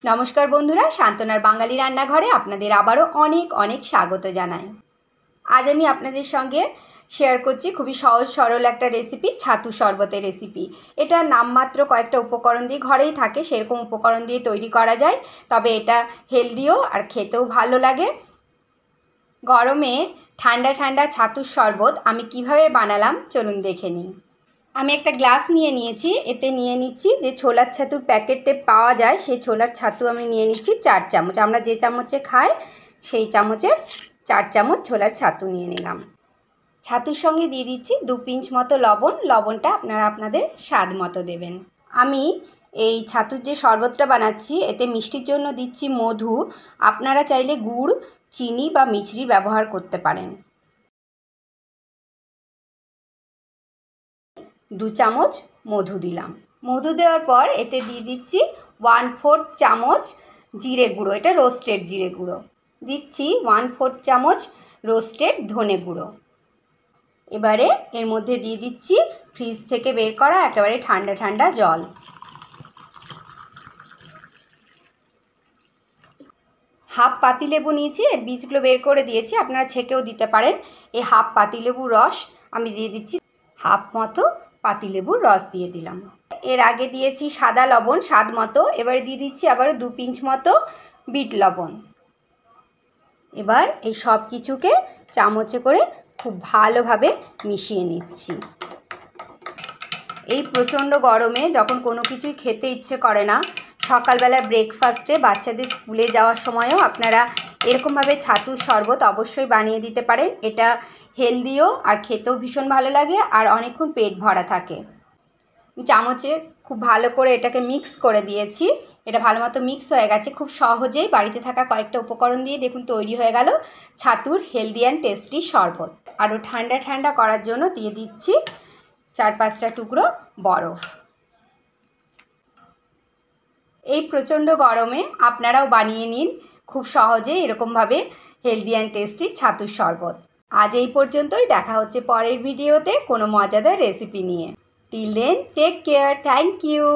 নমস্কার বন্ধুরা, শান্তনার বাঙালি রান্নাঘরে আপনাদের আবারও অনেক অনেক স্বাগত জানাই। আজ আমি আপনাদের সঙ্গে শেয়ার করছি খুবই সহজ সরল একটা রেসিপি, ছাতু শরবতের রেসিপি। এটা নামমাত্র কয়েকটা উপকরণ দিয়ে, ঘরেই থাকে সেরকম উপকরণ দিয়ে তৈরি করা যায়, তবে এটা হেলদিও আর খেতেও ভালো লাগে। গরমে ঠান্ডা ঠান্ডা ছাতুর শরবত আমি কিভাবে বানালাম চলুন দেখে নিই। আমি একটা গ্লাস নিয়ে নিয়েছি, এতে নিয়ে নিচ্ছি যে ছোলার ছাতুর প্যাকেটে পাওয়া যায়, সেই ছোলার ছাতু আমি নিয়ে নিচ্ছি 4 চামচ। আমরা যে চামচে খাই সেই চামচের 4 চামচ ছোলার ছাতু নিয়ে নিলাম। ছাতুর সঙ্গে দিয়ে দিচ্ছি 2 পিঞ্চ মতো লবণ। লবণটা আপনারা আপনাদের স্বাদ মতো দেবেন। আমি এই ছাতুর যে শরবতটা বানাচ্ছি এতে মিষ্টির জন্য দিচ্ছি মধু। আপনারা চাইলে গুড়, চিনি বা মিছরি ব্যবহার করতে পারেন। 2 চামচ মধু দিলাম। মধু দেওয়ার পর এতে দিয়ে দিচ্ছি 1/4 চামচ জিরে গুঁড়ো, এটা রোস্টেড জিরে গুঁড়ো। দিচ্ছি 1/4 চামচ রোস্টেড ধনে গুঁড়ো। এবারে এর মধ্যে দিয়ে দিচ্ছি ফ্রিজ থেকে বের করা একেবারে ঠান্ডা ঠান্ডা জল। হাফ পাতিলেবু নিয়েছি, এর বীজগুলো বের করে দিয়েছি, আপনারা ছেঁকেও দিতে পারেন। এই হাফ পাতিলেবুর রস আমি দিয়ে দিচ্ছি, হাফ মতো পাতিলেবুর রস দিয়ে দিলাম। এর আগে দিয়েছি সাদা লবণ স্বাদ মতো, এবারে দিয়ে দিচ্ছি আবারও 2 পিঞ্চ মতো বিট লবণ। এবার এই সব কিছুকে চামচে করে খুব ভালোভাবে মিশিয়ে নিচ্ছি। এই প্রচণ্ড গরমে যখন কোনো কিছুই খেতে ইচ্ছে করে না, সকালবেলা ব্রেকফাস্টে বাচ্চাদের স্কুলে যাওয়ার সময়ও আপনারা এরকমভাবে ছাতুর শরবত অবশ্যই বানিয়ে দিতে পারেন। এটা হেলদিও আর খেতেও ভীষণ ভালো লাগে আর অনেকক্ষণ পেট ভরা থাকে। চামচে খুব ভালো করে এটাকে মিক্স করে দিয়েছি, এটা ভালো মতো মিক্স হয়ে গেছে। খুব সহজেই বাড়িতে থাকা কয়েকটা উপকরণ দিয়ে দেখুন তৈরি হয়ে গেল ছাতুর হেলদি অ্যান্ড টেস্টি শরবত। আরও ঠান্ডা ঠান্ডা করার জন্য দিয়ে দিচ্ছি 4-5টা টুকরো বরফ। এই প্রচণ্ড গরমে আপনারাও বানিয়ে নিন খুব সহজেই এরকমভাবে হেলদি অ্যান্ড টেস্টি ছাতুর শরবত। আজ এই পর্যন্তই, দেখা হচ্ছে পরের ভিডিওতে কোনো মজাদার রেসিপি নিয়ে। Till then take care, thank you.